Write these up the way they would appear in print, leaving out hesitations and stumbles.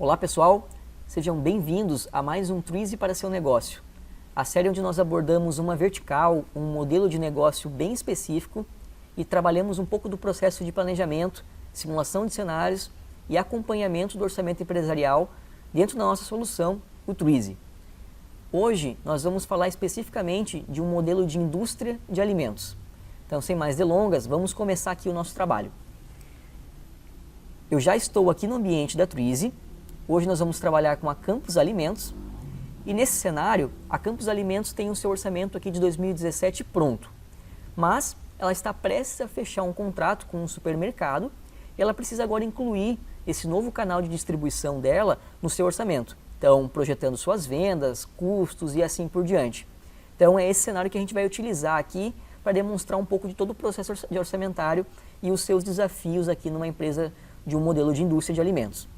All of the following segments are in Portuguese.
Olá pessoal, sejam bem-vindos a mais um Twizy para seu negócio. A série onde nós abordamos uma vertical, um modelo de negócio bem específico e trabalhamos um pouco do processo de planejamento, simulação de cenários e acompanhamento do orçamento empresarial dentro da nossa solução, o Twizy. Hoje nós vamos falar especificamente de um modelo de indústria de alimentos. Então, sem mais delongas, vamos começar aqui o nosso trabalho. Eu já estou aqui no ambiente da Twizy. Hoje nós vamos trabalhar com a Campos Alimentos e nesse cenário a Campos Alimentos tem o seu orçamento aqui de 2017 pronto, mas ela está prestes a fechar um contrato com um supermercado e ela precisa agora incluir esse novo canal de distribuição dela no seu orçamento, então projetando suas vendas, custos e assim por diante. Então é esse cenário que a gente vai utilizar aqui para demonstrar um pouco de todo o processo orçamentário e os seus desafios aqui numa empresa de um modelo de indústria de alimentos.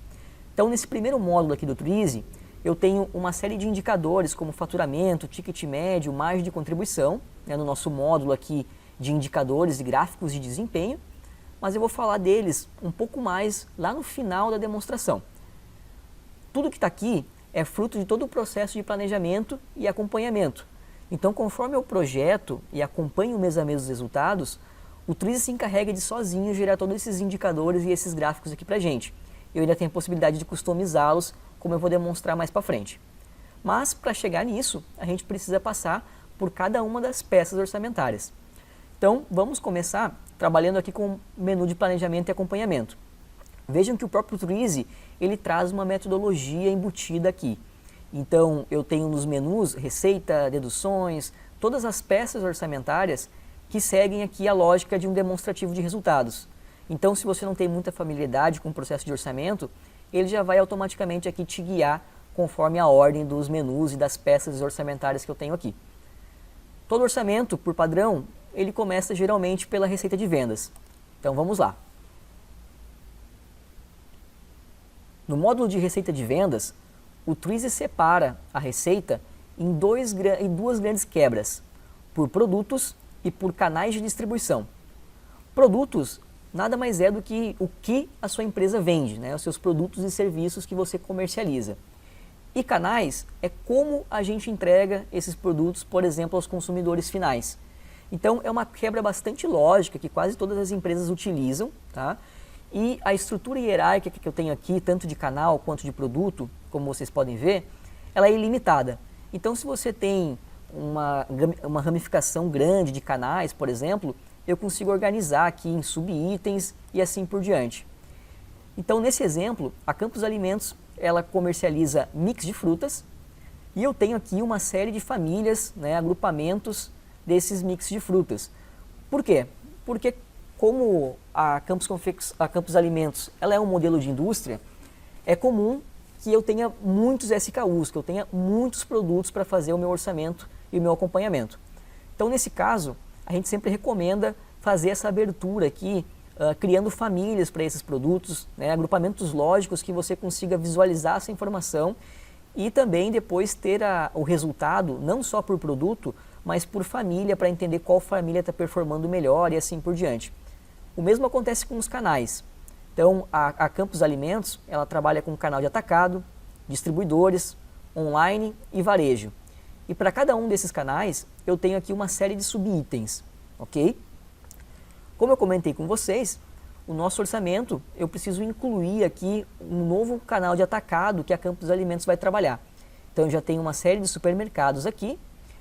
Então, nesse primeiro módulo aqui do Twizy, eu tenho uma série de indicadores como faturamento, ticket médio, margem de contribuição, no nosso módulo aqui de indicadores e gráficos de desempenho, mas eu vou falar deles um pouco mais lá no final da demonstração. Tudo que está aqui é fruto de todo o processo de planejamento e acompanhamento. Então, conforme eu projeto e acompanho mês a mês os resultados, o Twizy se encarrega de sozinho gerar todos esses indicadores e esses gráficos aqui para a gente. Eu ainda tenho a possibilidade de customizá-los, como eu vou demonstrar mais para frente. Mas, para chegar nisso, a gente precisa passar por cada uma das peças orçamentárias. Então, vamos começar trabalhando aqui com o menu de planejamento e acompanhamento. Vejam que o próprio Twizy, ele traz uma metodologia embutida aqui. Então, eu tenho nos menus receita, deduções, todas as peças orçamentárias que seguem aqui a lógica de um demonstrativo de resultados. Então, se você não tem muita familiaridade com o processo de orçamento, ele já vai automaticamente aqui te guiar conforme a ordem dos menus e das peças orçamentárias que eu tenho aqui. Todo orçamento, por padrão, ele começa geralmente pela receita de vendas. Então, vamos lá. No módulo de receita de vendas, o Twizy separa a receita em duas grandes quebras, por produtos e por canais de distribuição. Produtos nada mais é do que o que a sua empresa vende, os seus produtos e serviços que você comercializa. E canais é como a gente entrega esses produtos, por exemplo, aos consumidores finais. Então é uma quebra bastante lógica que quase todas as empresas utilizam, tá? E a estrutura hierárquica que eu tenho aqui, tanto de canal quanto de produto, como vocês podem ver, ela é ilimitada. Então se você tem uma ramificação grande de canais, por exemplo, eu consigo organizar aqui em subitens e assim por diante. Então, nesse exemplo, a Campos Alimentos, ela comercializa mix de frutas e eu tenho aqui uma série de famílias, agrupamentos desses mix de frutas. Por quê? Porque como a Campos Alimentos ela é um modelo de indústria, é comum que eu tenha muitos SKUs, que eu tenha muitos produtos para fazer o meu orçamento e o meu acompanhamento. Então, nesse caso, a gente sempre recomenda fazer essa abertura aqui, criando famílias para esses produtos, agrupamentos lógicos que você consiga visualizar essa informação e também depois ter o resultado, não só por produto, mas por família, para entender qual família está performando melhor e assim por diante. O mesmo acontece com os canais. Então, a Campos Alimentos, ela trabalha com canal de atacado, distribuidores, online e varejo. E para cada um desses canais, eu tenho aqui uma série de subitens, ok? Como eu comentei com vocês, o nosso orçamento, eu preciso incluir aqui um novo canal de atacado que a Campos Alimentos vai trabalhar. Então, eu já tenho uma série de supermercados aqui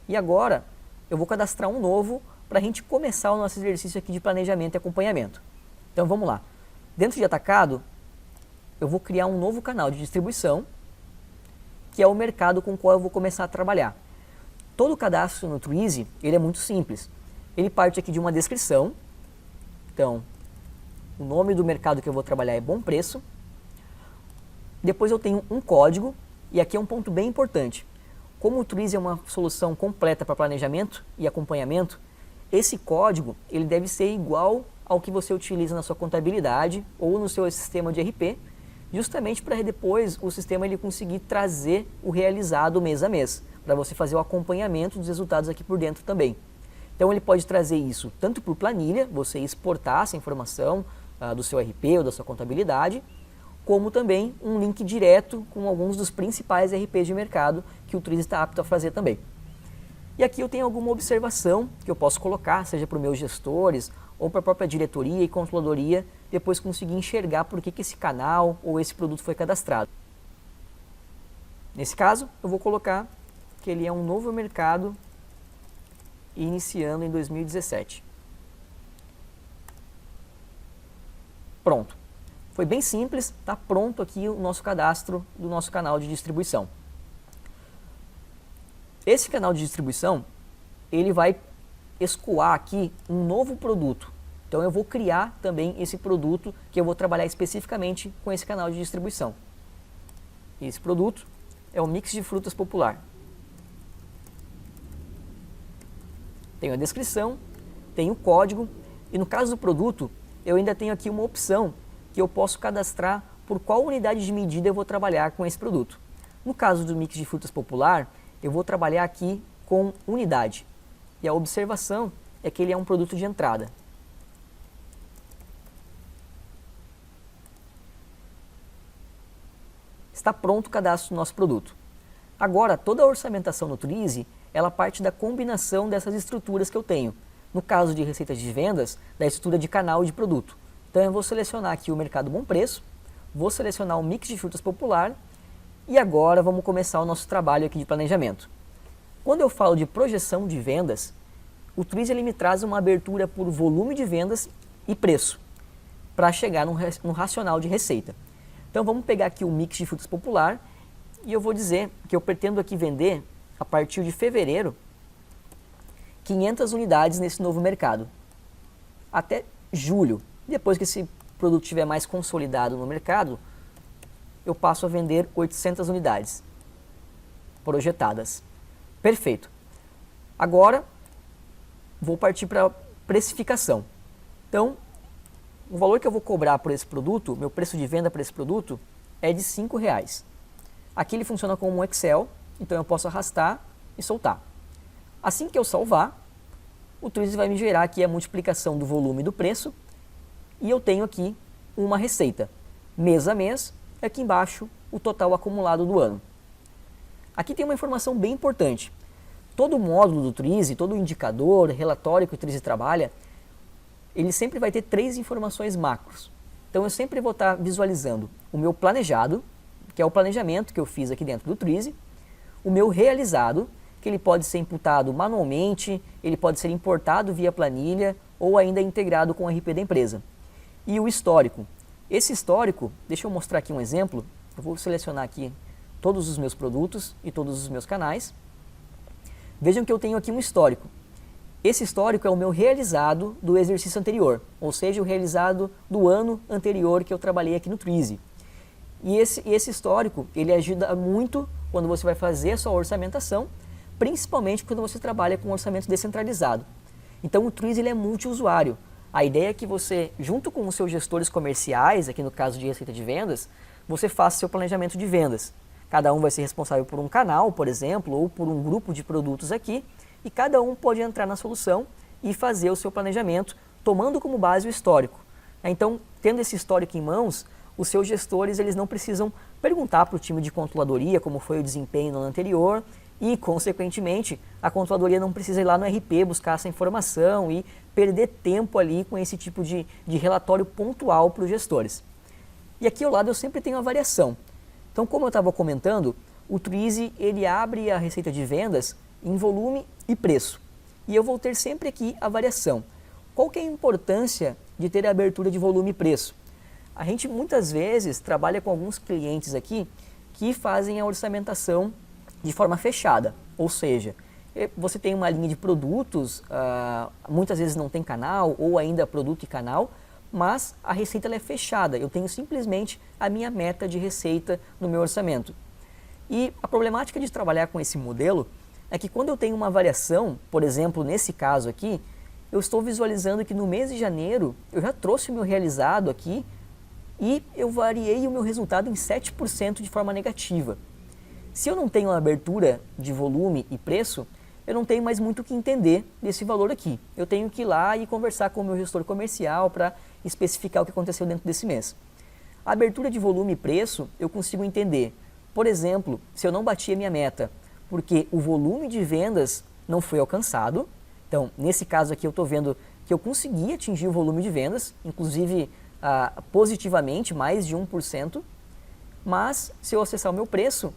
e agora eu vou cadastrar um novo para a gente começar o nosso exercício aqui de planejamento e acompanhamento. Então, vamos lá. Dentro de atacado, eu vou criar um novo canal de distribuição, que é o mercado com o qual eu vou começar a trabalhar. Todo o cadastro no Twizy, ele é muito simples. Ele parte aqui de uma descrição. Então, o nome do mercado que eu vou trabalhar é Bom Preço. Depois eu tenho um código, e aqui é um ponto bem importante. Como o Twizy é uma solução completa para planejamento e acompanhamento, esse código ele deve ser igual ao que você utiliza na sua contabilidade ou no seu sistema de RP, justamente para depois o sistema ele conseguir trazer o realizado mês a mês, para você fazer o acompanhamento dos resultados aqui por dentro também. Então ele pode trazer isso tanto por planilha, você exportar essa informação do seu RP ou da sua contabilidade, como também um link direto com alguns dos principais RPs de mercado que o Twizy está apto a fazer também. E aqui eu tenho alguma observação que eu posso colocar, seja para os meus gestores ou para a própria diretoria e controladoria, depois conseguir enxergar por que esse canal ou esse produto foi cadastrado. Nesse caso, eu vou colocar que ele é um novo mercado iniciando em 2017. Pronto. Foi bem simples, está pronto aqui o nosso cadastro do nosso canal de distribuição. Esse canal de distribuição, ele vai escoar aqui um novo produto. Então eu vou criar também esse produto que eu vou trabalhar especificamente com esse canal de distribuição. Esse produto é o mix de frutas popular. Tenho a descrição, tenho o código e no caso do produto eu ainda tenho aqui uma opção que eu posso cadastrar por qual unidade de medida eu vou trabalhar com esse produto. No caso do mix de frutas popular, eu vou trabalhar aqui com unidade. E a observação é que ele é um produto de entrada. Está pronto o cadastro do nosso produto. Agora, toda a orçamentação no Twizy, ela parte da combinação dessas estruturas que eu tenho. No caso de receitas de vendas, da estrutura de canal e de produto. Então eu vou selecionar aqui o mercado bom preço, vou selecionar o mix de frutas popular e agora vamos começar o nosso trabalho aqui de planejamento. Quando eu falo de projeção de vendas, o Twizy ele me traz uma abertura por volume de vendas e preço, para chegar num racional de receita. Então vamos pegar aqui o mix de frutas popular e eu vou dizer que eu pretendo aqui vender, a partir de fevereiro, 500 unidades nesse novo mercado, até julho. Depois que esse produto estiver mais consolidado no mercado, eu passo a vender 800 unidades projetadas. Perfeito. Agora, vou partir para a precificação. Então, o valor que eu vou cobrar por esse produto, meu preço de venda para esse produto, é de R$ 5,00. Aqui ele funciona como um Excel, então eu posso arrastar e soltar. Assim que eu salvar, o Twizy vai me gerar aqui a multiplicação do volume e do preço, e eu tenho aqui uma receita. Mês a mês, aqui embaixo, o total acumulado do ano. Aqui tem uma informação bem importante. Todo módulo do Twizy, todo indicador, relatório que o Twizy trabalha, ele sempre vai ter 3 informações macros. Então eu sempre vou estar visualizando o meu planejado, que é o planejamento que eu fiz aqui dentro do Twizy, o meu realizado, que ele pode ser imputado manualmente, ele pode ser importado via planilha ou ainda integrado com o RP da empresa. E o histórico. Esse histórico, deixa eu mostrar aqui um exemplo, eu vou selecionar aqui todos os meus produtos e todos os meus canais. Vejam que eu tenho aqui um histórico. Esse histórico é o meu realizado do exercício anterior, ou seja, o realizado do ano anterior que eu trabalhei aqui no Twizy. E esse histórico, ele ajuda muito quando você vai fazer a sua orçamentação, principalmente quando você trabalha com orçamento descentralizado. Então o Twizy ele é multiusuário. A ideia é que você, junto com os seus gestores comerciais, aqui no caso de receita de vendas, você faça seu planejamento de vendas. Cada um vai ser responsável por um canal, por exemplo, ou por um grupo de produtos aqui, e cada um pode entrar na solução e fazer o seu planejamento, tomando como base o histórico. Então, tendo esse histórico em mãos, os seus gestores eles não precisam perguntar para o time de controladoria como foi o desempenho no ano anterior e, consequentemente, a controladoria não precisa ir lá no RP buscar essa informação e perder tempo ali com esse tipo de relatório pontual para os gestores. E aqui ao lado eu sempre tenho a variação. Então, como eu estava comentando, o Twizy ele abre a receita de vendas em volume e preço. E eu vou ter sempre aqui a variação. Qual que é a importância de ter a abertura de volume e preço? A gente muitas vezes trabalha com alguns clientes aqui que fazem a orçamentação de forma fechada, ou seja, você tem uma linha de produtos, muitas vezes não tem canal ou ainda produto e canal, mas a receita ela é fechada, eu tenho simplesmente a minha meta de receita no meu orçamento. E a problemática de trabalhar com esse modelo é que quando eu tenho uma variação, por exemplo, nesse caso aqui, eu estou visualizando que no mês de janeiro eu já trouxe o meu realizado aqui e eu variei o meu resultado em 7% de forma negativa. Se eu não tenho uma abertura de volume e preço, eu não tenho mais muito o que entender desse valor aqui. Eu tenho que ir lá e conversar com o meu gestor comercial para especificar o que aconteceu dentro desse mês. A abertura de volume e preço eu consigo entender. Por exemplo, se eu não bati a minha meta porque o volume de vendas não foi alcançado, então nesse caso aqui eu estou vendo que eu consegui atingir o volume de vendas, inclusive positivamente, mais de 1%, mas se eu acessar o meu preço,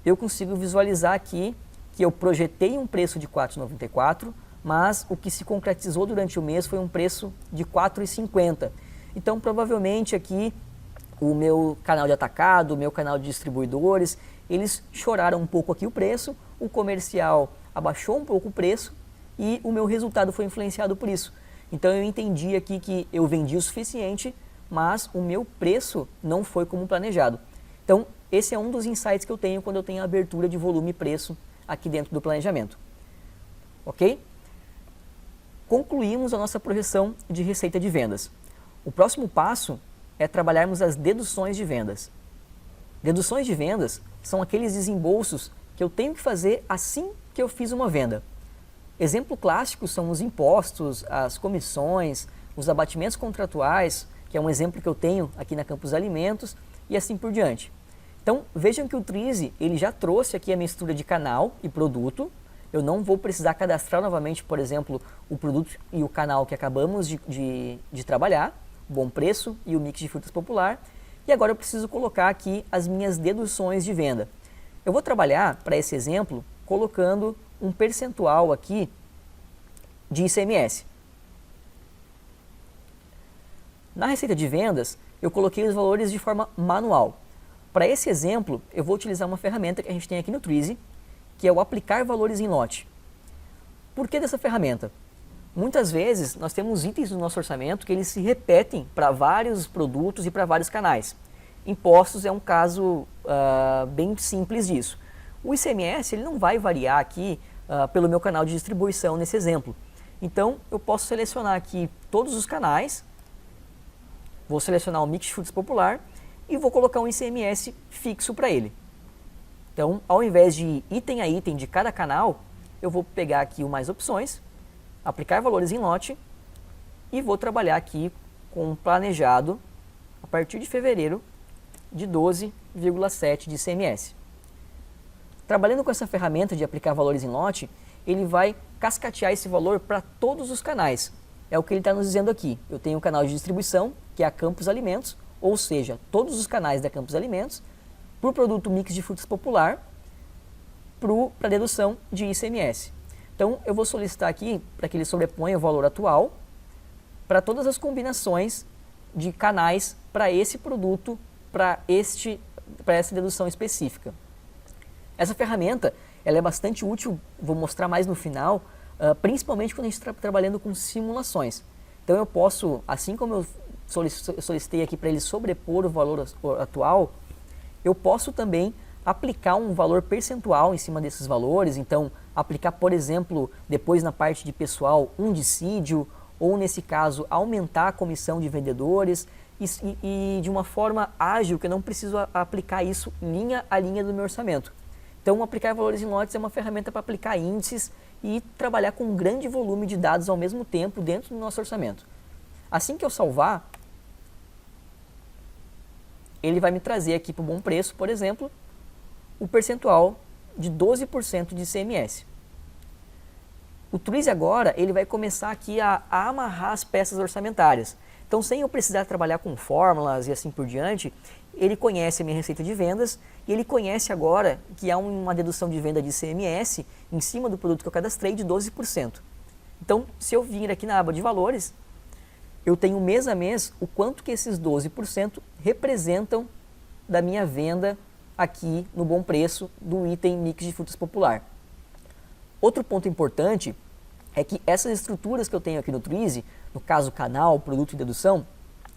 eu consigo visualizar aqui que eu projetei um preço de R$ 4,94, mas o que se concretizou durante o mês foi um preço de R$ 4,50. Então, provavelmente aqui, o meu canal de atacado, o meu canal de distribuidores, eles choraram um pouco aqui o preço, o comercial abaixou um pouco o preço e o meu resultado foi influenciado por isso. Então, eu entendi aqui que eu vendi o suficiente, mas o meu preço não foi como planejado. Então, esse é um dos insights que eu tenho quando eu tenho a abertura de volume e preço aqui dentro do planejamento. Ok? Concluímos a nossa projeção de receita de vendas. O próximo passo é trabalharmos as deduções de vendas. Deduções de vendas são aqueles desembolsos que eu tenho que fazer assim que eu fiz uma venda. Exemplo clássico são os impostos, as comissões, os abatimentos contratuais, que é um exemplo que eu tenho aqui na Campos Alimentos, e assim por diante. Então, vejam que o Twizy, ele já trouxe aqui a mistura de canal e produto. Eu não vou precisar cadastrar novamente, por exemplo, o produto e o canal que acabamos de trabalhar, o Bom Preço e o Mix de Frutas Popular. E agora eu preciso colocar aqui as minhas deduções de venda. Eu vou trabalhar, para esse exemplo, colocando um percentual aqui de ICMS. Na receita de vendas, eu coloquei os valores de forma manual. Para esse exemplo, eu vou utilizar uma ferramenta que a gente tem aqui no Twizy, que é o aplicar valores em lote. Por que dessa ferramenta? Muitas vezes nós temos itens no nosso orçamento que eles se repetem para vários produtos e para vários canais. Impostos é um caso bem simples disso. O ICMS ele não vai variar aqui pelo meu canal de distribuição nesse exemplo. Então eu posso selecionar aqui todos os canais, vou selecionar o Mix de Frutas Popular e vou colocar um ICMS fixo para ele. Então, ao invés de ir item a item de cada canal, eu vou pegar aqui o mais opções, aplicar valores em lote e vou trabalhar aqui com um planejado a partir de fevereiro de 12,7 de ICMS. Trabalhando com essa ferramenta de aplicar valores em lote, ele vai cascatear esse valor para todos os canais. É o que ele está nos dizendo aqui. Eu tenho um canal de distribuição, que é a Campos Alimentos, ou seja, todos os canais da Campos Alimentos, para o produto Mix de Frutas Popular, para dedução de ICMS. Então, eu vou solicitar aqui para que ele sobreponha o valor atual para todas as combinações de canais para esse produto, para essa dedução específica. Essa ferramenta ela é bastante útil, vou mostrar mais no final, principalmente quando a gente está trabalhando com simulações. Então, eu posso, assim como eu solicitei aqui para ele sobrepor o valor atual, eu posso também aplicar um valor percentual em cima desses valores, então aplicar, por exemplo, depois na parte de pessoal, um dissídio, ou nesse caso, aumentar a comissão de vendedores e de uma forma ágil, que eu não preciso aplicar isso linha a linha do meu orçamento. Então, aplicar valores em lotes é uma ferramenta para aplicar índices e trabalhar com um grande volume de dados ao mesmo tempo dentro do nosso orçamento. Assim que eu salvar, ele vai me trazer aqui para o Bom Preço, por exemplo, o percentual de 12% de ICMS. O Twizy agora ele vai começar aqui a amarrar as peças orçamentárias. Então, sem eu precisar trabalhar com fórmulas e assim por diante, ele conhece a minha receita de vendas e ele conhece agora que há uma dedução de venda de ICMS em cima do produto que eu cadastrei de 12%. Então, se eu vir aqui na aba de valores, eu tenho mês a mês o quanto que esses 12% representam da minha venda aqui no Bom Preço do item Mix de Frutas Popular. Outro ponto importante é que essas estruturas que eu tenho aqui no Twizy, no caso canal, produto e dedução,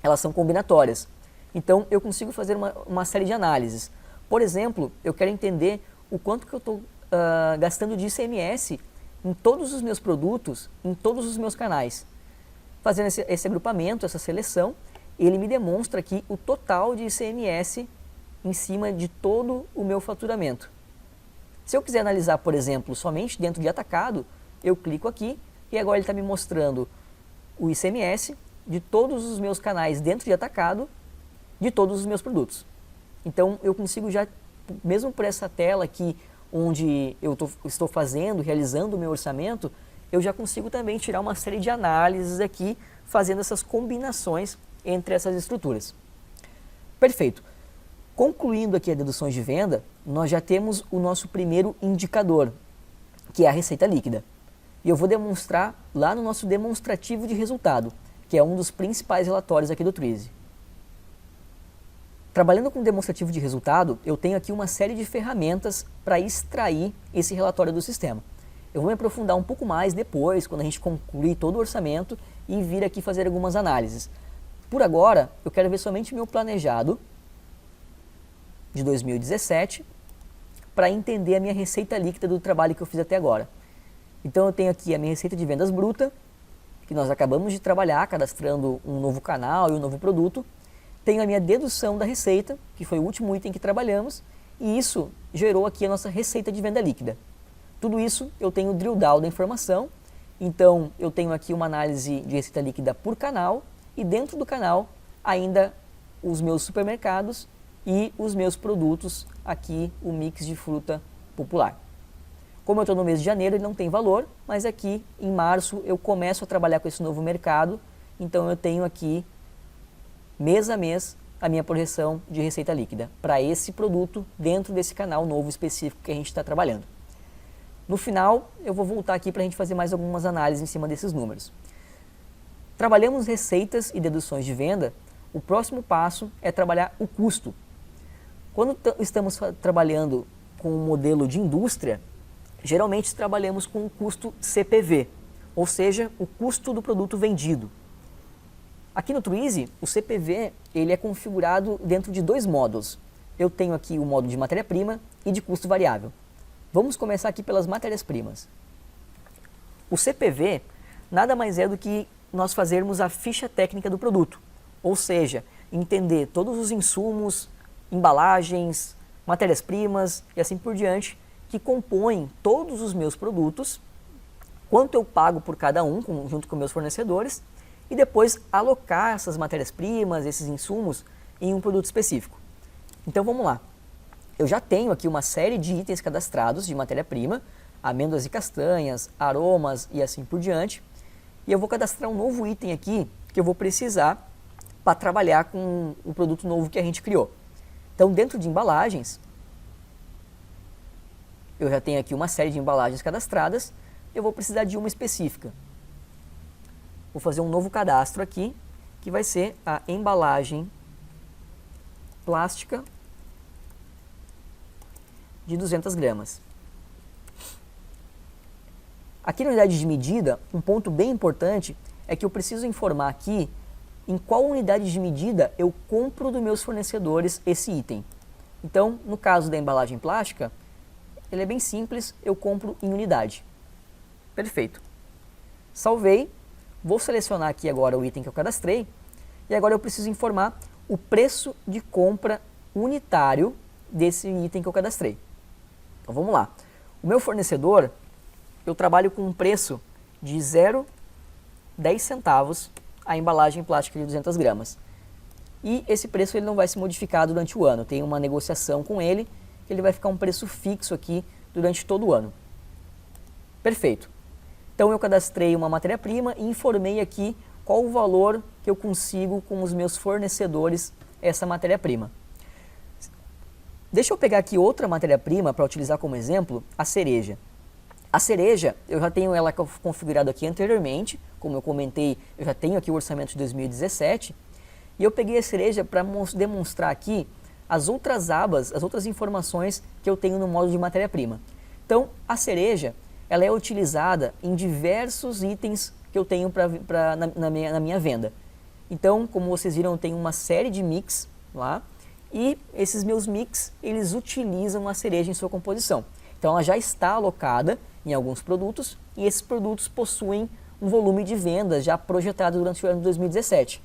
elas são combinatórias. Então eu consigo fazer uma série de análises. Por exemplo, eu quero entender o quanto que eu estou gastando de ICMS em todos os meus produtos, em todos os meus canais. Fazendo esse agrupamento, essa seleção, ele me demonstra aqui o total de ICMS em cima de todo o meu faturamento. Se eu quiser analisar, por exemplo, somente dentro de atacado, eu clico aqui e agora ele está me mostrando o ICMS de todos os meus canais dentro de atacado de todos os meus produtos. Então eu consigo já, mesmo por essa tela aqui, onde eu estou realizando o meu orçamento, eu já consigo também tirar uma série de análises aqui, fazendo essas combinações entre essas estruturas. Perfeito. Concluindo aqui as deduções de venda, nós já temos o nosso primeiro indicador, que é a receita líquida. E eu vou demonstrar lá no nosso demonstrativo de resultado, que é um dos principais relatórios aqui do Twizy. Trabalhando com demonstrativo de resultado, eu tenho aqui uma série de ferramentas para extrair esse relatório do sistema. Eu vou me aprofundar um pouco mais depois, quando a gente concluir todo o orçamento e vir aqui fazer algumas análises. Por agora, eu quero ver somente meu planejado de 2017 para entender a minha receita líquida do trabalho que eu fiz até agora. Então eu tenho aqui a minha receita de vendas bruta, que nós acabamos de trabalhar, cadastrando um novo canal e um novo produto. Tenho a minha dedução da receita, que foi o último item que trabalhamos, e isso gerou aqui a nossa receita de venda líquida. Tudo isso eu tenho o drill down da informação, então eu tenho aqui uma análise de receita líquida por canal, e dentro do canal ainda os meus supermercados e os meus produtos, aqui o mix de fruta popular. Como eu estou no mês de janeiro, ele não tem valor, mas aqui em março eu começo a trabalhar com esse novo mercado, então eu tenho aqui mês a mês a minha projeção de receita líquida para esse produto dentro desse canal novo específico que a gente está trabalhando. No final, eu vou voltar aqui para a gente fazer mais algumas análises em cima desses números. Trabalhamos receitas e deduções de venda, o próximo passo é trabalhar o custo. Quando estamos trabalhando com um modelo de indústria, geralmente trabalhamos com o custo CPV, ou seja, o custo do produto vendido. Aqui no Twizy, o CPV ele é configurado dentro de dois módulos. Eu tenho aqui o módulo de matéria-prima e de custo variável. Vamos começar aqui pelas matérias-primas. O CPV nada mais é do que nós fazermos a ficha técnica do produto, ou seja, entender todos os insumos, embalagens, matérias-primas e assim por diante, que compõem todos os meus produtos, quanto eu pago por cada um, junto com meus fornecedores, e depois alocar essas matérias-primas, esses insumos, em um produto específico. Então vamos lá. Eu já tenho aqui uma série de itens cadastrados de matéria-prima, amêndoas e castanhas, aromas e assim por diante, e eu vou cadastrar um novo item aqui que eu vou precisar para trabalhar com o produto novo que a gente criou. Então dentro de embalagens, eu já tenho aqui uma série de embalagens cadastradas, eu vou precisar de uma específica. Vou fazer um novo cadastro aqui, que vai ser a embalagem plástica de 200 gramas. Aqui na unidade de medida, um ponto bem importante é que eu preciso informar aqui em qual unidade de medida eu compro dos meus fornecedores esse item. Então, no caso da embalagem plástica, ele é bem simples, eu compro em unidade. Perfeito. Salvei. Vou selecionar aqui agora o item que eu cadastrei e agora eu preciso informar o preço de compra unitário desse item que eu cadastrei. Então vamos lá. O meu fornecedor, eu trabalho com um preço de 0,10 centavos a embalagem plástica de 200 gramas. E esse preço ele não vai se modificar durante o ano. Tem uma negociação com ele, que ele vai ficar um preço fixo aqui durante todo o ano. Perfeito. Então eu cadastrei uma matéria-prima e informei aqui qual o valor que eu consigo com os meus fornecedores essa matéria-prima. Deixa eu pegar aqui outra matéria-prima para utilizar como exemplo, a cereja. A cereja, eu já tenho ela configurada aqui anteriormente, como eu comentei, eu já tenho aqui o orçamento de 2017, e eu peguei a cereja para demonstrar aqui as outras abas, as outras informações que eu tenho no módulo de matéria-prima. Então, a cereja, ela é utilizada em diversos itens que eu tenho na minha venda. Então, como vocês viram, eu tenho uma série de mix lá, e esses meus mix, eles utilizam a cereja em sua composição. Então, ela já está alocada em alguns produtos, e esses produtos possuem um volume de vendas já projetado durante o ano de 2017.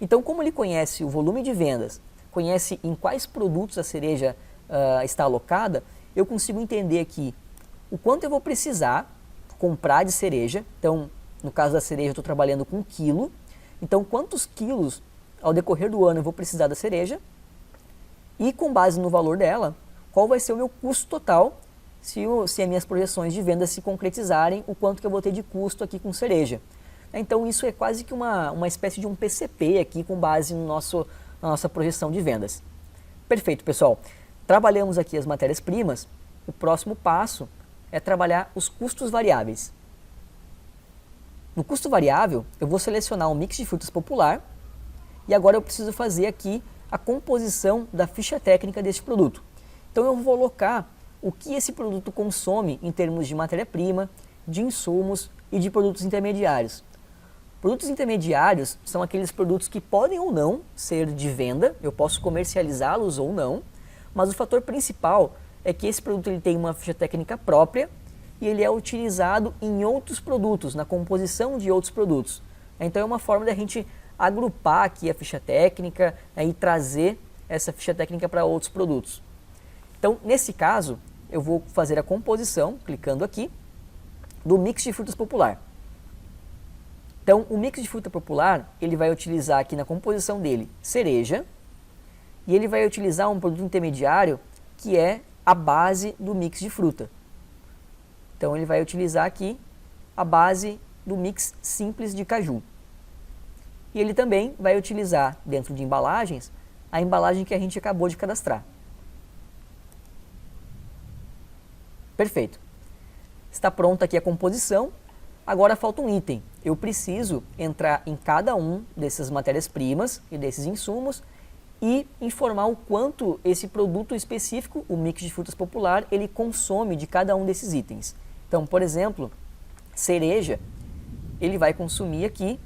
Então, como ele conhece o volume de vendas, conhece em quais produtos a cereja está alocada, eu consigo entender aqui o quanto eu vou precisar comprar de cereja. Então, no caso da cereja, eu estou trabalhando com quilo. Então, quantos quilos ao decorrer do ano eu vou precisar da cereja e com base no valor dela, qual vai ser o meu custo total se as minhas projeções de venda se concretizarem, o quanto que eu vou ter de custo aqui com cereja. Então isso é quase que uma espécie de um PCP aqui com base no na nossa projeção de vendas. Perfeito, pessoal. Trabalhamos aqui as matérias-primas. O próximo passo é trabalhar os custos variáveis. No custo variável, eu vou selecionar um mix de frutas popular e agora eu preciso fazer aqui a composição da ficha técnica deste produto. Então eu vou colocar o que esse produto consome em termos de matéria-prima, de insumos e de produtos intermediários. Produtos intermediários são aqueles produtos que podem ou não ser de venda, eu posso comercializá-los ou não, mas o fator principal é que esse produto ele tem uma ficha técnica própria e ele é utilizado em outros produtos, na composição de outros produtos. Então é uma forma da gente agrupar aqui a ficha técnica, né, e trazer essa ficha técnica para outros produtos. Então, nesse caso, eu vou fazer a composição, clicando aqui, do mix de frutas popular. Então, o mix de fruta popular, ele vai utilizar aqui na composição dele cereja, e ele vai utilizar um produto intermediário que é a base do mix de fruta. Então, ele vai utilizar aqui a base do mix simples de caju. E ele também vai utilizar, dentro de embalagens, a embalagem que a gente acabou de cadastrar. Perfeito. Está pronta aqui a composição. Agora falta um item. Eu preciso entrar em cada um dessas matérias-primas e desses insumos e informar o quanto esse produto específico, o mix de frutas popular, ele consome de cada um desses itens. Então, por exemplo, cereja, ele vai consumir aqui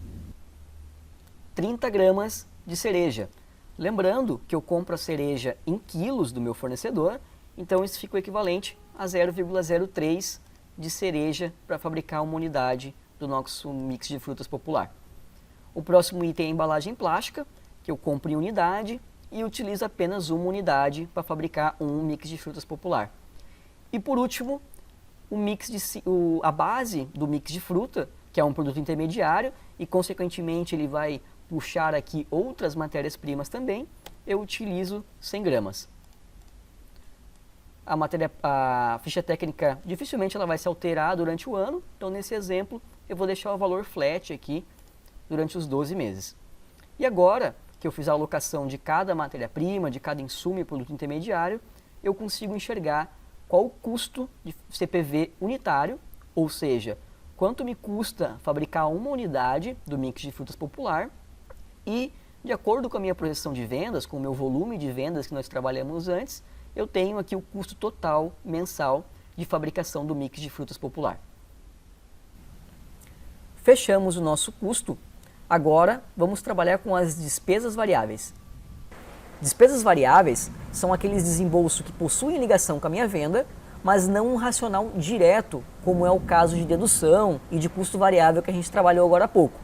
30 gramas de cereja. Lembrando que eu compro a cereja em quilos do meu fornecedor, então isso fica o equivalente a 0,03 de cereja para fabricar uma unidade do nosso mix de frutas popular. O próximo item é a embalagem plástica, que eu compro em unidade e utilizo apenas uma unidade para fabricar um mix de frutas popular. E por último, a base do mix de fruta, que é um produto intermediário e consequentemente ele vai puxar aqui outras matérias-primas também, eu utilizo 100 gramas. A ficha técnica dificilmente ela vai se alterar durante o ano, então nesse exemplo eu vou deixar o valor flat aqui durante os 12 meses. E agora que eu fiz a alocação de cada matéria-prima, de cada insumo e produto intermediário, eu consigo enxergar qual o custo de CPV unitário, ou seja, quanto me custa fabricar uma unidade do mix de frutas popular e, de acordo com a minha projeção de vendas, com o meu volume de vendas que nós trabalhamos antes, eu tenho aqui o custo total mensal de fabricação do mix de frutas popular. Fechamos o nosso custo. Agora vamos trabalhar com as despesas variáveis. Despesas variáveis são aqueles desembolsos que possuem ligação com a minha venda, mas não um racional direto, como é o caso de dedução e de custo variável que a gente trabalhou agora há pouco.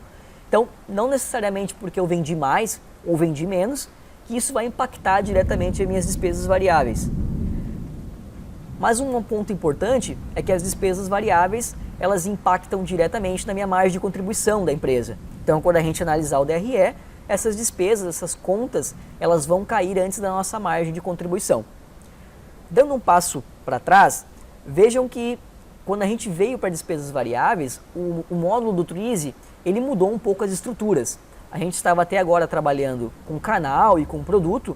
Então, não necessariamente porque eu vendi mais ou vendi menos, que isso vai impactar diretamente as minhas despesas variáveis. Mas um ponto importante é que as despesas variáveis, elas impactam diretamente na minha margem de contribuição da empresa. Então, quando a gente analisar o DRE, essas despesas, essas contas, elas vão cair antes da nossa margem de contribuição. Dando um passo para trás, vejam que quando a gente veio para despesas variáveis, o módulo do Twizy, ele mudou um pouco as estruturas. A gente estava até agora trabalhando com canal e com produto,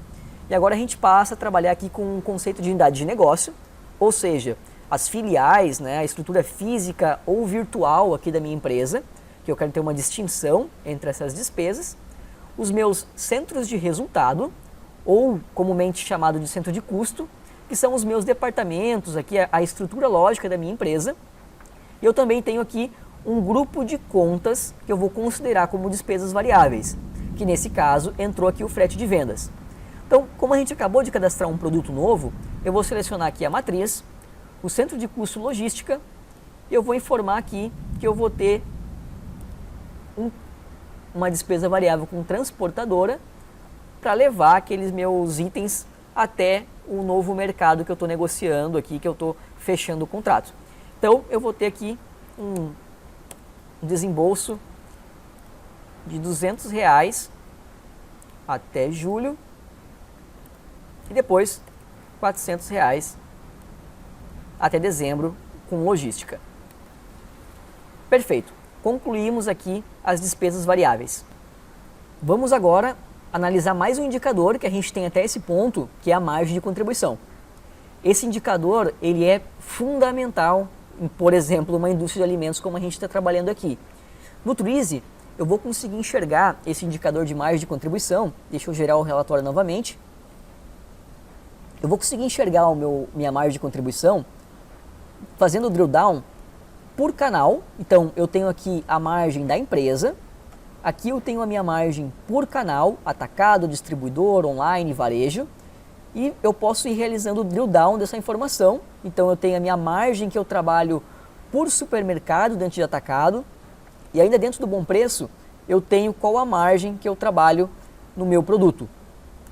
e agora a gente passa a trabalhar aqui com o conceito de unidade de negócio, ou seja, as filiais, né, a estrutura física ou virtual aqui da minha empresa, que eu quero ter uma distinção entre essas despesas, os meus centros de resultado, ou comumente chamado de centro de custo, que são os meus departamentos, aqui a estrutura lógica da minha empresa, e eu também tenho aqui um grupo de contas que eu vou considerar como despesas variáveis, que nesse caso entrou aqui o frete de vendas. Então, como a gente acabou de cadastrar um produto novo, eu vou selecionar aqui a matriz, o centro de custo logística, e eu vou informar aqui que eu vou ter uma despesa variável com transportadora para levar aqueles meus itens até o novo mercado que eu estou negociando aqui, que eu estou fechando o contrato. Então, eu vou ter aqui um desembolso de R$200 até julho e depois R$400 até dezembro com logística. Perfeito, concluímos aqui as despesas variáveis. Vamos agora analisar mais um indicador que a gente tem até esse ponto, que é a margem de contribuição. Esse indicador ele é fundamental, por exemplo, numa indústria de alimentos como a gente está trabalhando aqui. No Twizy, eu vou conseguir enxergar esse indicador de margem de contribuição. Deixa eu gerar o relatório novamente. Eu vou conseguir enxergar minha margem de contribuição fazendo o drill down por canal. Então, eu tenho aqui a margem da empresa. Aqui eu tenho a minha margem por canal, atacado, distribuidor, online, varejo. E eu posso ir realizando o drill down dessa informação. Então, eu tenho a minha margem que eu trabalho por supermercado dentro de atacado. E ainda dentro do bom preço, eu tenho qual a margem que eu trabalho no meu produto.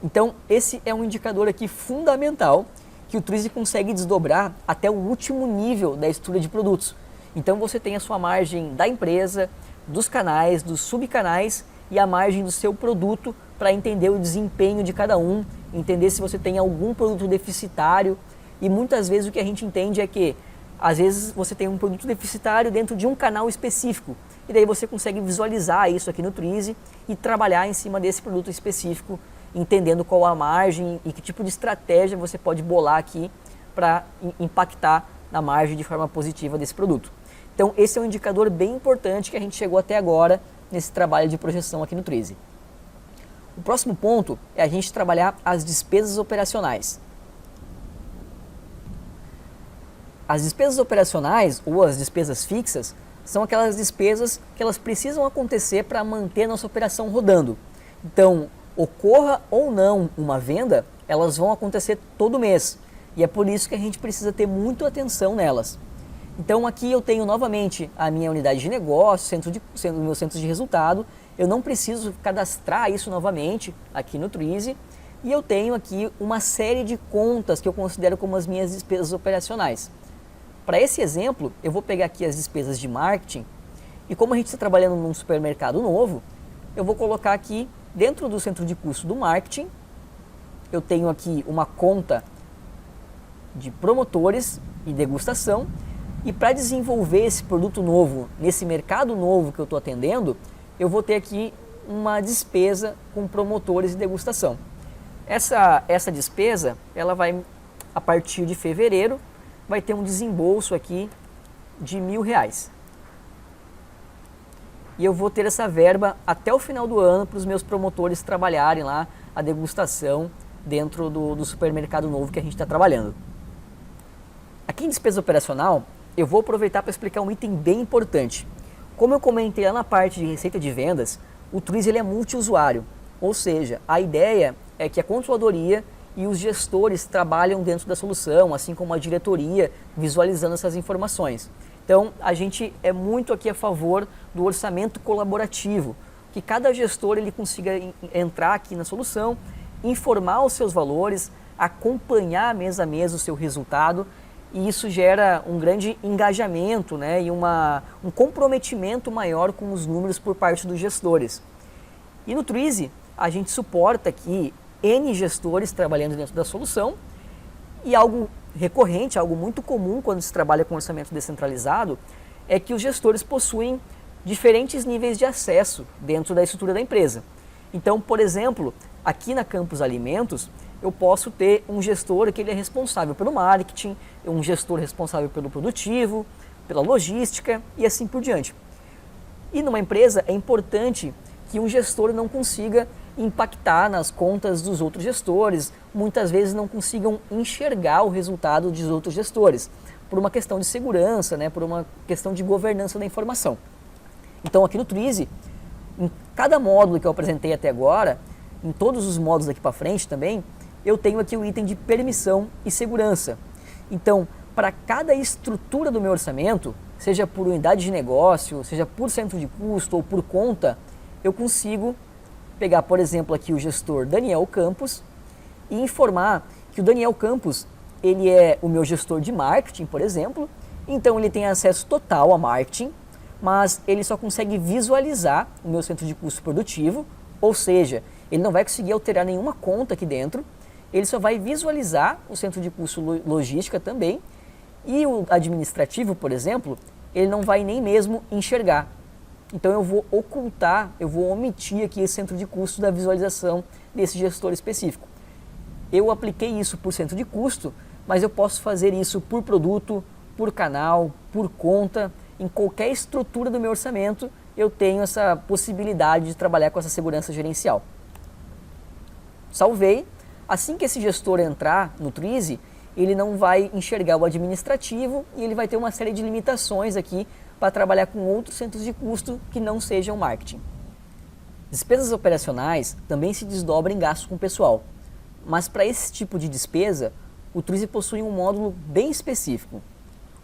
Então, esse é um indicador aqui fundamental que o Twizy consegue desdobrar até o último nível da estrutura de produtos. Então, você tem a sua margem da empresa, dos canais, dos subcanais e a margem do seu produto para entender o desempenho de cada um, entender se você tem algum produto deficitário. E muitas vezes o que a gente entende é que, às vezes, você tem um produto deficitário dentro de um canal específico. E daí você consegue visualizar isso aqui no Twizy e trabalhar em cima desse produto específico, entendendo qual a margem e que tipo de estratégia você pode bolar aqui para impactar na margem de forma positiva desse produto. Então esse é um indicador bem importante que a gente chegou até agora nesse trabalho de projeção aqui no Twizy. O próximo ponto é a gente trabalhar as despesas operacionais. As despesas operacionais ou as despesas fixas são aquelas despesas que elas precisam acontecer para manter a nossa operação rodando. Então, ocorra ou não uma venda, elas vão acontecer todo mês. E é por isso que a gente precisa ter muita atenção nelas. Então aqui eu tenho novamente a minha unidade de negócio, meu centro de resultado. Eu não preciso cadastrar isso novamente aqui no Twizy. E eu tenho aqui uma série de contas que eu considero como as minhas despesas operacionais. Para esse exemplo, eu vou pegar aqui as despesas de marketing. E como a gente está trabalhando num supermercado novo, eu vou colocar aqui dentro do centro de custo do marketing. Eu tenho aqui uma conta de promotores e degustação. E para desenvolver esse produto novo, nesse mercado novo que eu estou atendendo, eu vou ter aqui uma despesa com promotores e degustação. Essa despesa, ela vai, a partir de fevereiro, vai ter um desembolso aqui de R$1.000. E eu vou ter essa verba até o final do ano para os meus promotores trabalharem lá a degustação dentro do supermercado novo que a gente está trabalhando. Aqui em despesa operacional, eu vou aproveitar para explicar um item bem importante. Como eu comentei lá na parte de receita de vendas, o Twizy ele é multiusuário, ou seja, a ideia é que a controladoria e os gestores trabalham dentro da solução, assim como a diretoria, visualizando essas informações. Então, a gente é muito aqui a favor do orçamento colaborativo, que cada gestor ele consiga entrar aqui na solução, informar os seus valores, acompanhar mês a mês o seu resultado, e isso gera um grande engajamento, né, e um comprometimento maior com os números por parte dos gestores. E no Twizy, a gente suporta aqui N gestores trabalhando dentro da solução, e algo recorrente, algo muito comum quando se trabalha com orçamento descentralizado, é que os gestores possuem diferentes níveis de acesso dentro da estrutura da empresa. Então, por exemplo, aqui na Campus Alimentos, eu posso ter um gestor que ele é responsável pelo marketing, um gestor responsável pelo produtivo, pela logística e assim por diante. E numa empresa é importante que um gestor não consiga impactar nas contas dos outros gestores, muitas vezes não consigam enxergar o resultado dos outros gestores, por uma questão de segurança, né, por uma questão de governança da informação. Então aqui no Twizy, em cada módulo que eu apresentei até agora, em todos os módulos daqui para frente também, eu tenho aqui o item de permissão e segurança. Então, para cada estrutura do meu orçamento, seja por unidade de negócio, seja por centro de custo ou por conta, eu consigo pegar, por exemplo, aqui o gestor Daniel Campos e informar que o Daniel Campos, ele é o meu gestor de marketing, por exemplo, então ele tem acesso total a marketing, mas ele só consegue visualizar o meu centro de custo produtivo, ou seja, Ele não vai conseguir alterar nenhuma conta aqui dentro, ele só vai visualizar o centro de custo logística também, e o administrativo, por exemplo, ele não vai nem mesmo enxergar. Então eu vou ocultar, eu vou omitir aqui esse centro de custo da visualização desse gestor específico. Eu apliquei isso por centro de custo, mas eu posso fazer isso por produto, por canal, por conta, em qualquer estrutura do meu orçamento, eu tenho essa possibilidade de trabalhar com essa segurança gerencial. Salvei. Assim que esse gestor entrar no Twizy, ele não vai enxergar o administrativo e ele vai ter uma série de limitações aqui para trabalhar com outros centros de custo que não sejam marketing. Despesas operacionais também se desdobram em gastos com pessoal, mas para esse tipo de despesa, o Twizy possui um módulo bem específico.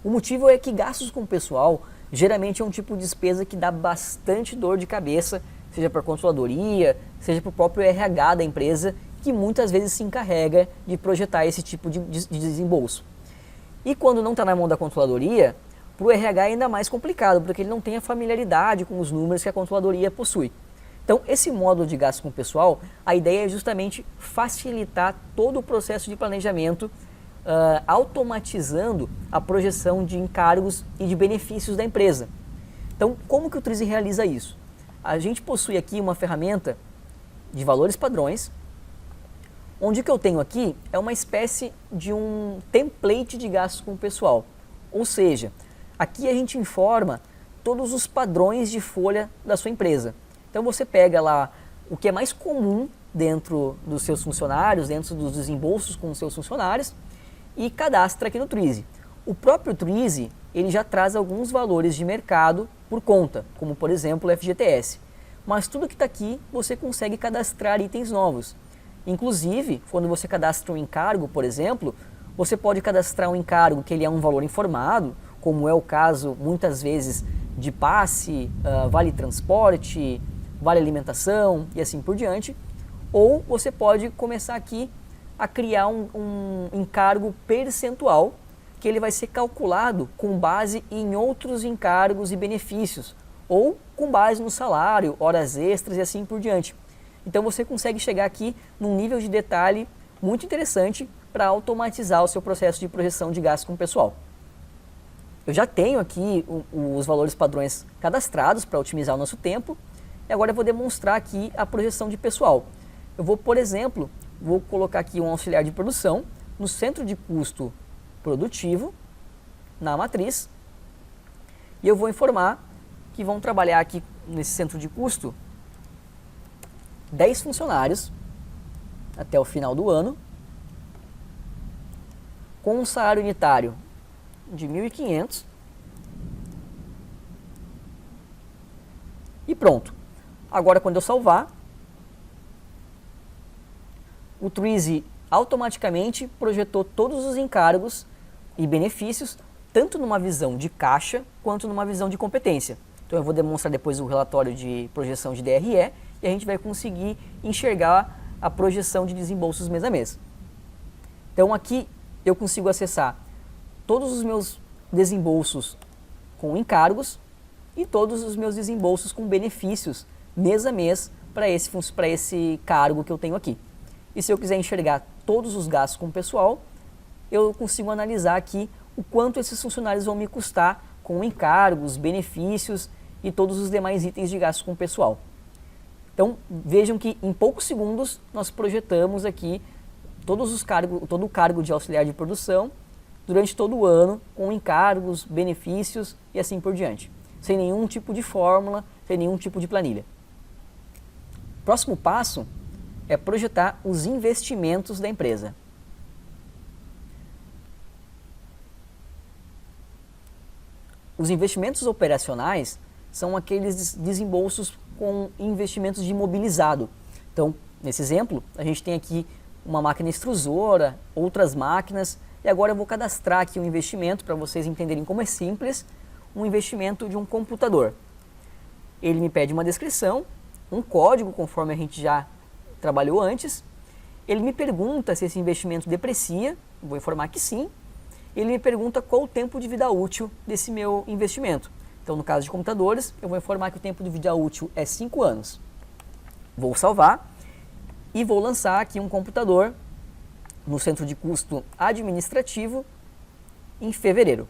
O motivo é que gastos com pessoal geralmente é um tipo de despesa que dá bastante dor de cabeça, seja para a controladoria, seja para o próprio RH da empresa, que muitas vezes se encarrega de projetar esse tipo de desembolso. E quando não está na mão da controladoria, para o RH é ainda mais complicado, porque ele não tem a familiaridade com os números que a controladoria possui. Então, esse módulo de gasto com o pessoal, a ideia é justamente facilitar todo o processo de planejamento, automatizando a projeção de encargos e de benefícios da empresa. Então, como que o Twizy realiza isso? A gente possui aqui uma ferramenta de valores padrões, onde o que eu tenho aqui é uma espécie de um template de gastos com o pessoal. Ou seja, aqui a gente informa todos os padrões de folha da sua empresa. Então você pega lá o que é mais comum dentro dos seus funcionários, dentro dos desembolsos com os seus funcionários e cadastra aqui no Twizy. O próprio Twizy, ele já traz alguns valores de mercado por conta, como por exemplo o FGTS. Mas tudo que está aqui você consegue cadastrar itens novos. Inclusive, quando você cadastra um encargo, por exemplo, você pode cadastrar um encargo que ele é um valor informado, como é o caso muitas vezes de passe, vale transporte, vale alimentação e assim por diante. Ou você pode começar aqui a criar um encargo percentual, que ele vai ser calculado com base em outros encargos e benefícios, ou com base no salário, horas extras e assim por diante. Então você consegue chegar aqui num nível de detalhe muito interessante para automatizar o seu processo de projeção de gastos com o pessoal. Eu já tenho aqui os valores padrões cadastrados para otimizar o nosso tempo e agora eu vou demonstrar aqui a projeção de pessoal. Eu vou, por exemplo, colocar aqui um auxiliar de produção no centro de custo produtivo, na matriz, e eu vou informar que vão trabalhar aqui nesse centro de custo 10 funcionários até o final do ano, com um salário unitário de 1.500 e pronto. Agora quando eu salvar, o Twizy automaticamente projetou todos os encargos e benefícios, tanto numa visão de caixa quanto numa visão de competência. Então eu vou demonstrar depois o relatório de projeção de DRE e a gente vai conseguir enxergar a projeção de desembolsos mês a mês. Então aqui eu consigo acessar todos os meus desembolsos com encargos e todos os meus desembolsos com benefícios mês a mês para esse cargo que eu tenho aqui. E se eu quiser enxergar todos os gastos com o pessoal, eu consigo analisar aqui o quanto esses funcionários vão me custar com encargos, benefícios e todos os demais itens de gasto com o pessoal. Então vejam que em poucos segundos nós projetamos aqui todo o cargo de auxiliar de produção durante todo o ano, com encargos, benefícios e assim por diante, sem nenhum tipo de fórmula, sem nenhum tipo de planilha. Próximo passo é projetar os investimentos da empresa. Os investimentos operacionais são aqueles desembolsos com investimentos de imobilizado. Então, nesse exemplo, a gente tem aqui uma máquina extrusora, outras máquinas, e agora eu vou cadastrar aqui um investimento para vocês entenderem como é simples, um investimento de um computador. Ele me pede uma descrição, um código conforme a gente já trabalhou antes, ele me pergunta se esse investimento deprecia, vou informar que sim, ele me pergunta qual o tempo de vida útil desse meu investimento. Então, no caso de computadores, eu vou informar que o tempo de vida útil é 5 anos. Vou salvar. e vou lançar aqui um computador no centro de custo administrativo em fevereiro.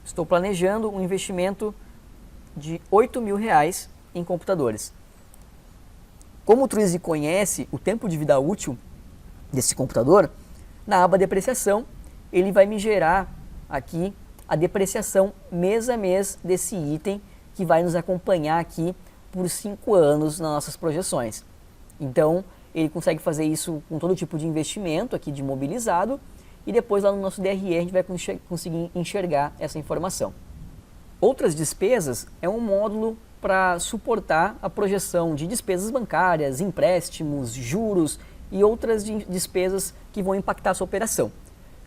Estou planejando um investimento de R$8.000 em computadores. Como o Twizy conhece o tempo de vida útil desse computador, na aba depreciação ele vai me gerar aqui a depreciação mês a mês desse item que vai nos acompanhar aqui por 5 anos nas nossas projeções. Então ele consegue fazer isso com todo tipo de investimento aqui de imobilizado e depois lá no nosso DRE a gente vai conseguir enxergar essa informação. Outras despesas é um módulo para suportar a projeção de despesas bancárias, empréstimos, juros e outras despesas que vão impactar a sua operação.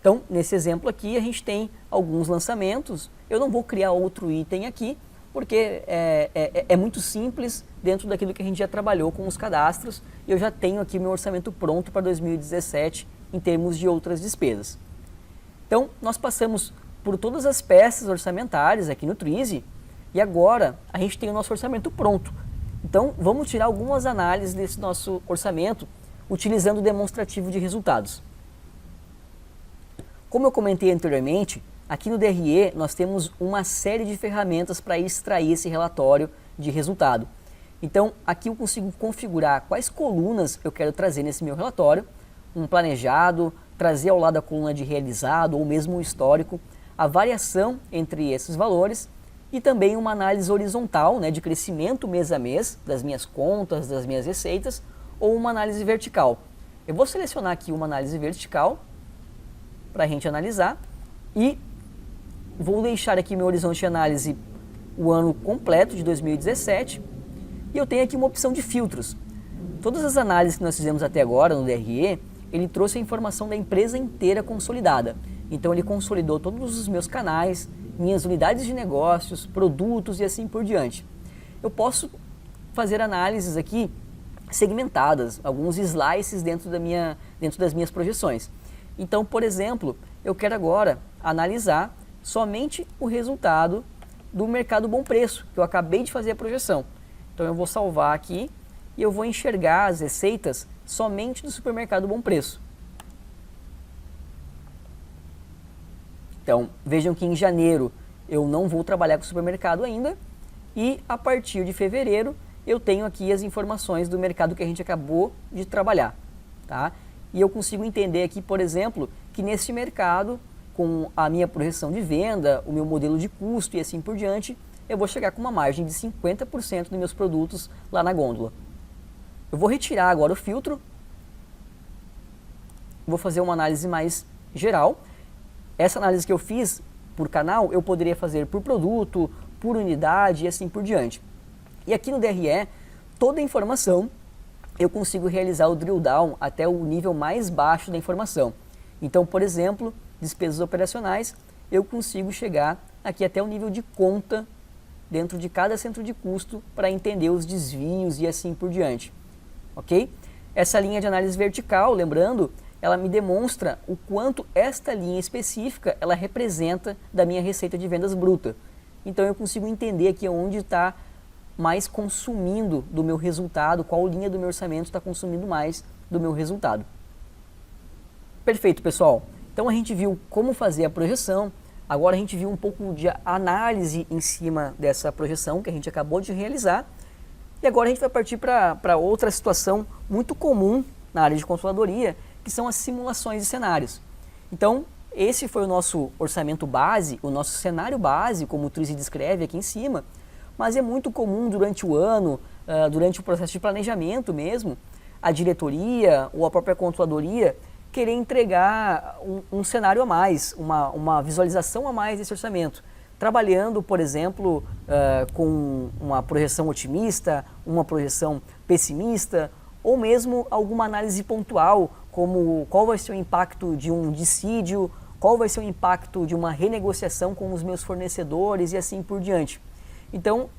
Então, nesse exemplo aqui, a gente tem alguns lançamentos. Eu não vou criar outro item aqui, porque é muito simples dentro daquilo que a gente já trabalhou com os cadastros. E eu já tenho aqui meu orçamento pronto para 2017 em termos de outras despesas. Então, nós passamos por todas as peças orçamentárias aqui no Twizy e agora a gente tem o nosso orçamento pronto. Então, vamos tirar algumas análises desse nosso orçamento utilizando o demonstrativo de resultados. Como eu comentei anteriormente, aqui no DRE nós temos uma série de ferramentas para extrair esse relatório de resultado. Então, aqui eu consigo configurar quais colunas eu quero trazer nesse meu relatório, um planejado, trazer ao lado a coluna de realizado ou mesmo o histórico, a variação entre esses valores e também uma análise horizontal, né, de crescimento mês a mês das minhas contas, das minhas receitas, ou uma análise vertical. Eu vou selecionar aqui uma análise vertical para a gente analisar e vou deixar aqui meu horizonte de análise o ano completo de 2017 e eu tenho aqui uma opção de filtros. Todas as análises que nós fizemos até agora no DRE, ele trouxe a informação da empresa inteira consolidada. Então ele consolidou todos os meus canais, minhas unidades de negócios, produtos e assim por diante. Eu posso fazer análises aqui segmentadas, alguns slices dentro das minhas projeções. Então, por exemplo, eu quero agora analisar somente o resultado do mercado bom preço, que eu acabei de fazer a projeção. Então eu vou salvar aqui e eu vou enxergar as receitas somente do supermercado bom preço. Então, vejam que em janeiro eu não vou trabalhar com o supermercado ainda e a partir de fevereiro eu tenho aqui as informações do mercado que a gente acabou de trabalhar, tá? E eu consigo entender aqui, por exemplo, que nesse mercado, com a minha projeção de venda, o meu modelo de custo e assim por diante, eu vou chegar com uma margem de 50% dos meus produtos lá na gôndola. Eu vou retirar agora o filtro, vou fazer uma análise mais geral. Essa análise que eu fiz por canal, eu poderia fazer por produto, por unidade e assim por diante. E aqui no DRE, toda a informação, eu consigo realizar o drill down até o nível mais baixo da informação. Então, por exemplo, despesas operacionais, eu consigo chegar aqui até o nível de conta dentro de cada centro de custo para entender os desvios e assim por diante. Ok? Essa linha de análise vertical, lembrando, ela me demonstra o quanto esta linha específica ela representa da minha receita de vendas bruta. Então eu consigo entender aqui onde está mais consumindo do meu resultado, qual linha do meu orçamento está consumindo mais do meu resultado. Perfeito, pessoal. Então a gente viu como fazer a projeção, agora a gente viu um pouco de análise em cima dessa projeção que a gente acabou de realizar e agora a gente vai partir para outra situação muito comum na área de controladoria, que são as simulações de cenários. Então, esse foi o nosso orçamento base, o nosso cenário base, como o Twizy descreve aqui em cima, mas é muito comum durante o ano, durante o processo de planejamento mesmo, a diretoria ou a própria controladoria querer entregar um cenário a mais, uma visualização a mais desse orçamento, trabalhando, por exemplo, com uma projeção otimista, uma projeção pessimista, ou mesmo alguma análise pontual, como qual vai ser o impacto de um dissídio, qual vai ser o impacto de uma renegociação com os meus fornecedores e assim por diante. Então,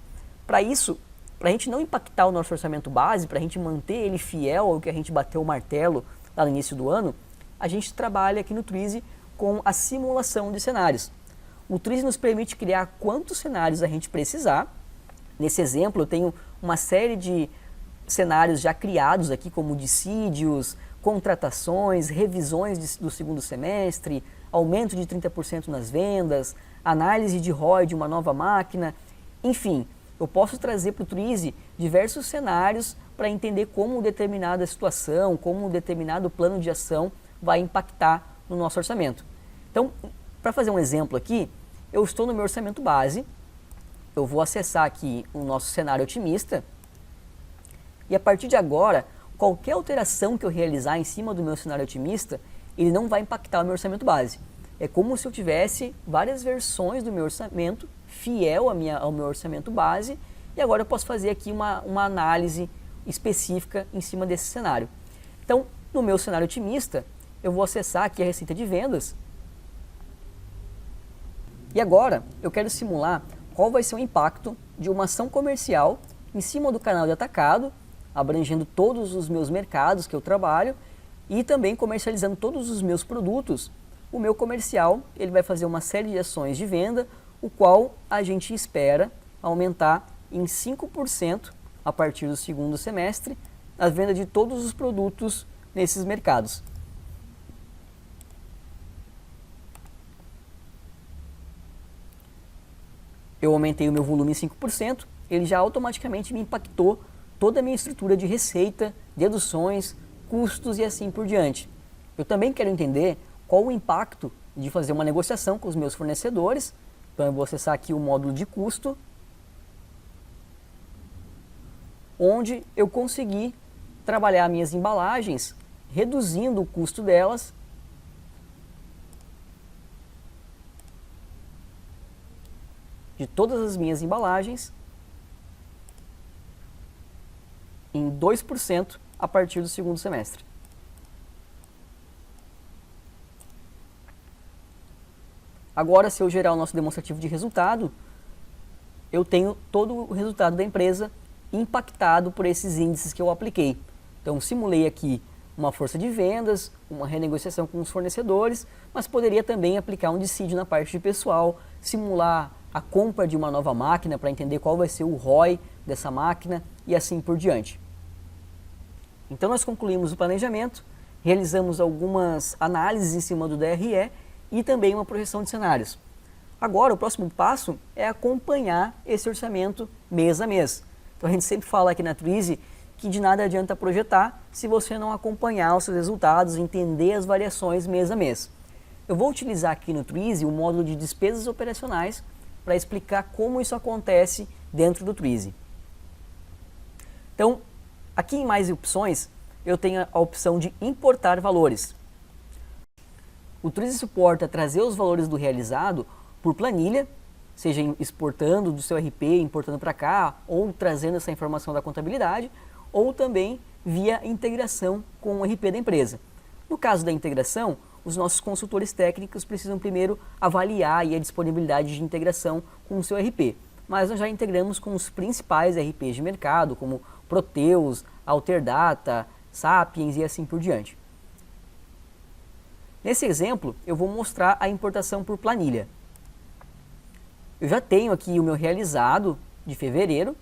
para isso, para a gente não impactar o nosso orçamento base, para a gente manter ele fiel ao que a gente bateu o martelo lá no início do ano, a gente trabalha aqui no Twizy com a simulação de cenários. O Twizy nos permite criar quantos cenários a gente precisar. Nesse exemplo, eu tenho uma série de cenários já criados aqui, como dissídios, contratações, revisões do segundo semestre, aumento de 30% nas vendas, análise de ROI de uma nova máquina, enfim, eu posso trazer para o Twizy diversos cenários para entender como determinada situação, como um determinado plano de ação vai impactar no nosso orçamento. Então, para fazer um exemplo aqui, eu estou no meu orçamento base, eu vou acessar aqui o nosso cenário otimista e a partir de agora, qualquer alteração que eu realizar em cima do meu cenário otimista, ele não vai impactar o meu orçamento base. É como se eu tivesse várias versões do meu orçamento, fiel ao meu orçamento base, e agora eu posso fazer aqui uma análise específica em cima desse cenário. Então, no meu cenário otimista, eu vou acessar aqui a receita de vendas, e agora eu quero simular qual vai ser o impacto de uma ação comercial em cima do canal de atacado, abrangendo todos os meus mercados que eu trabalho e também comercializando todos os meus produtos. O meu comercial ele vai fazer uma série de ações de venda, o qual a gente espera aumentar em 5% a partir do segundo semestre a venda de todos os produtos nesses mercados. Eu aumentei o meu volume em 5%, ele já automaticamente me impactou toda a minha estrutura de receita, deduções, custos e assim por diante. Eu também quero entender qual o impacto de fazer uma negociação com os meus fornecedores. Então eu vou acessar aqui o módulo de custo, onde eu consegui trabalhar minhas embalagens, reduzindo o custo delas de todas as minhas embalagens em 2% a partir do segundo semestre. Agora, se eu gerar o nosso demonstrativo de resultado, eu tenho todo o resultado da empresa impactado por esses índices que eu apliquei. Então, simulei aqui uma força de vendas, uma renegociação com os fornecedores, mas poderia também aplicar um dissídio na parte de pessoal, simular a compra de uma nova máquina para entender qual vai ser o ROI dessa máquina e assim por diante. Então nós concluímos o planejamento, realizamos algumas análises em cima do DRE e também uma projeção de cenários. Agora o próximo passo é acompanhar esse orçamento mês a mês. Então a gente sempre fala aqui na Twizy que de nada adianta projetar se você não acompanhar os seus resultados, entender as variações mês a mês. Eu vou utilizar aqui no Twizy o módulo de despesas operacionais para explicar como isso acontece dentro do Twizy. Então, aqui em mais opções, eu tenho a opção de importar valores. O Twizy suporta trazer os valores do realizado por planilha, seja exportando do seu RP, importando para cá, ou trazendo essa informação da contabilidade, ou também via integração com o RP da empresa. No caso da integração, os nossos consultores técnicos precisam primeiro avaliar a disponibilidade de integração com o seu RP. Mas nós já integramos com os principais RPs de mercado, como Proteus, Alterdata, Sapiens e assim por diante. Nesse exemplo, eu vou mostrar a importação por planilha. Eu já tenho aqui o meu realizado de fevereiro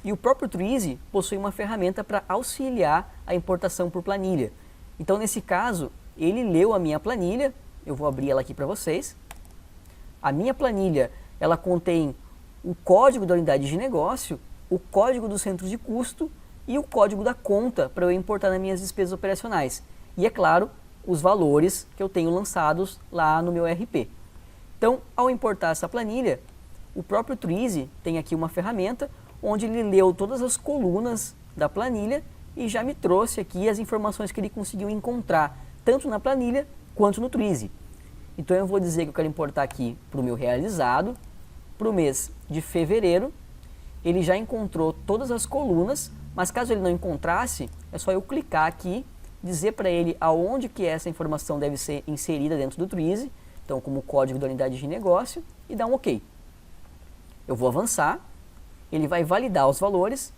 e o próprio Twizy possui uma ferramenta para auxiliar a importação por planilha. Então, nesse caso, ele leu a minha planilha, eu vou abrir ela aqui para vocês. A minha planilha, ela contém o código da unidade de negócio, o código do centro de custo e o código da conta para eu importar nas minhas despesas operacionais. E, é claro, os valores que eu tenho lançados lá no meu RP. Então, ao importar essa planilha, o próprio Twizy tem aqui uma ferramenta onde ele leu todas as colunas da planilha e já me trouxe aqui as informações que ele conseguiu encontrar, tanto na planilha quanto no Twizy. Então eu vou dizer que eu quero importar aqui para o meu realizado, para o mês de fevereiro. Ele já encontrou todas as colunas, mas caso ele não encontrasse, é só eu clicar aqui, dizer para ele aonde que essa informação deve ser inserida dentro do Twizy, então como código da unidade de negócio, e dar um OK. Eu vou avançar, ele vai validar os valores,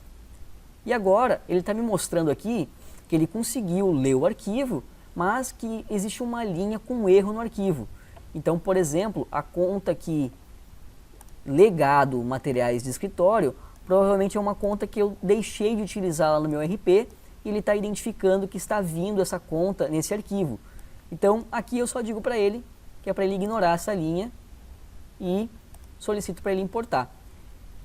e agora ele está me mostrando aqui que ele conseguiu ler o arquivo, mas que existe uma linha com erro no arquivo. Então, por exemplo, a conta aqui legado materiais de escritório provavelmente é uma conta que eu deixei de utilizar lá no meu RP e ele está identificando que está vindo essa conta nesse arquivo. Então aqui eu só digo para ele que é para ele ignorar essa linha e solicito para ele importar.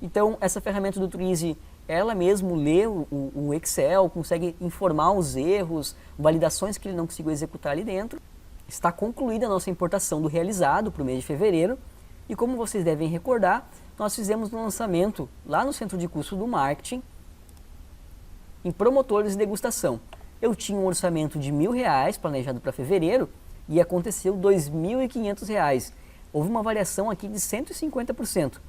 Então essa ferramenta do Twizy, ela mesmo lê o Excel, consegue informar os erros, validações que ele não conseguiu executar ali dentro. Está concluída a nossa importação do realizado para o mês de fevereiro. E como vocês devem recordar, nós fizemos um lançamento lá no centro de custo do marketing em promotores de degustação. Eu tinha um orçamento de R$1.000 planejado para fevereiro e aconteceu R$2.500. Houve uma variação aqui de 150%.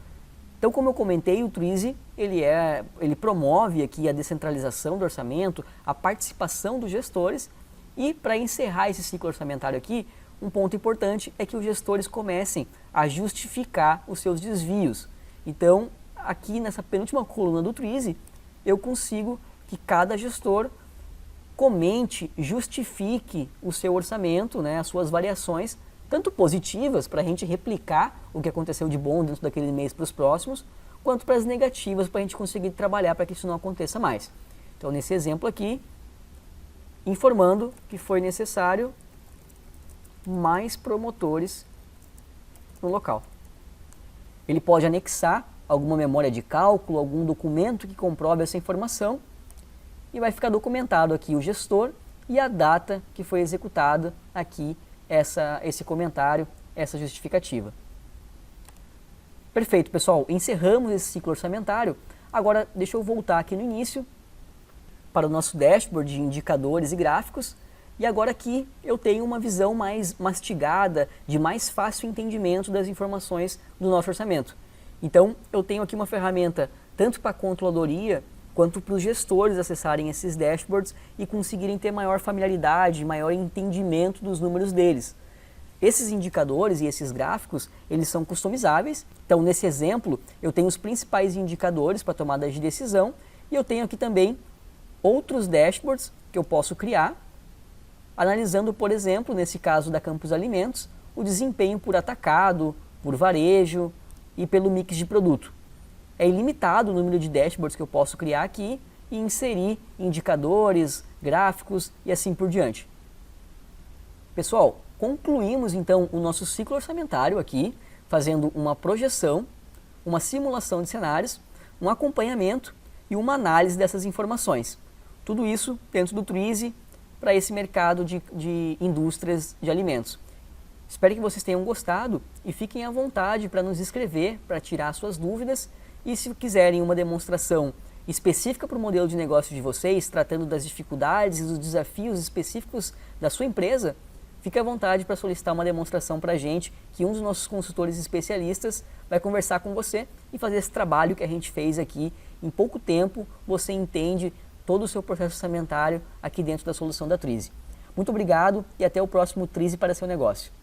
Então, como eu comentei, o Twizy ele promove aqui a descentralização do orçamento, a participação dos gestores. E para encerrar esse ciclo orçamentário aqui, um ponto importante é que os gestores comecem a justificar os seus desvios. Então, aqui nessa penúltima coluna do Twizy, eu consigo que cada gestor comente, justifique o seu orçamento, né, as suas variações, tanto positivas, para a gente replicar o que aconteceu de bom dentro daquele mês para os próximos, quanto para as negativas, para a gente conseguir trabalhar para que isso não aconteça mais. Então, nesse exemplo aqui, informando que foi necessário mais promotores no local. Ele pode anexar alguma memória de cálculo, algum documento que comprove essa informação e vai ficar documentado aqui o gestor e a data que foi executada aqui esse comentário, essa justificativa. Perfeito, pessoal. Encerramos esse ciclo orçamentário. Agora, deixa eu voltar aqui no início para o nosso dashboard de indicadores e gráficos. E agora aqui eu tenho uma visão mais mastigada, de mais fácil entendimento das informações do nosso orçamento. Então, eu tenho aqui uma ferramenta tanto para a controladoria quanto para os gestores acessarem esses dashboards e conseguirem ter maior familiaridade, maior entendimento dos números deles. Esses indicadores e esses gráficos, eles são customizáveis. Então, nesse exemplo, eu tenho os principais indicadores para tomada de decisão e eu tenho aqui também outros dashboards que eu posso criar, analisando, por exemplo, nesse caso da Campos Alimentos, o desempenho por atacado, por varejo e pelo mix de produto. É ilimitado o número de dashboards que eu posso criar aqui e inserir indicadores, gráficos e assim por diante. Pessoal, concluímos então o nosso ciclo orçamentário aqui, fazendo uma projeção, uma simulação de cenários, um acompanhamento e uma análise dessas informações. Tudo isso dentro do Twizy para esse mercado de indústrias de alimentos. Espero que vocês tenham gostado e fiquem à vontade para nos escrever, para tirar suas dúvidas. E se quiserem uma demonstração específica para o modelo de negócio de vocês, tratando das dificuldades e dos desafios específicos da sua empresa, fique à vontade para solicitar uma demonstração para a gente, que um dos nossos consultores especialistas vai conversar com você e fazer esse trabalho que a gente fez aqui. Em pouco tempo, você entende todo o seu processo orçamentário aqui dentro da solução da Twizy. Muito obrigado e até o próximo Twizy para seu negócio.